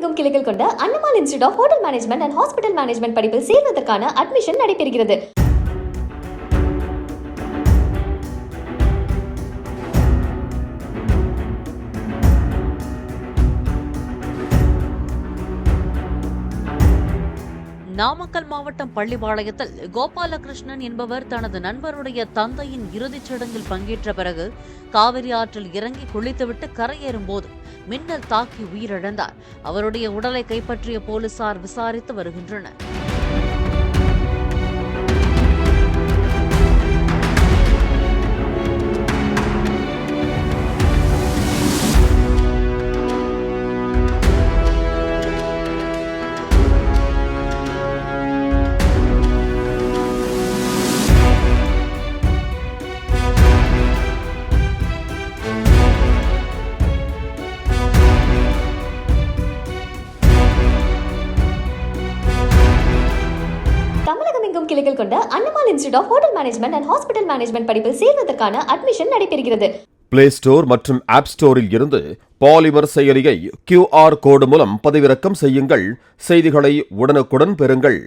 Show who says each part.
Speaker 1: தமிழகமெங்கும் கிளைகள் கொண்ட Annamal institute of hotel management and hospital management படிப்பில் சேர்வதற்கான அட்மிஷன் நடைபெறுகிறது.
Speaker 2: நாமக்கல் மாவட்டம் பள்ளிப்பாளையத்தில் கோபாலகிருஷ்ணன் என்பவர் தனது நண்பருடைய தந்தையின் இறுதிச் சடங்கில் பங்கேற்ற பிறகு காவிரி ஆற்றில் இறங்கி குளித்துவிட்டு கரையேறும்போது மின்னல் தாக்கி உயிரிழந்தார். அவருடைய உடலை கைப்பற்றிய போலீசார் விசாரித்து வருகின்றனர்.
Speaker 1: தமிழகமெங்கும் கிளைகள் கொண்ட Annamal institute of hotel management and hospital management படிப்பில் சேர்வதற்கான அட்மிஷன் நடைபெறுகிறது.
Speaker 3: பிளே ஸ்டோர் மற்றும் ஆப் ஸ்டோரில் இருந்து பாலிமர் செயலியை QR கோடு மூலம் பதிவிறக்கம் செய்யுங்கள். செய்திகளை உடனுக்குடன் பெறுங்கள்.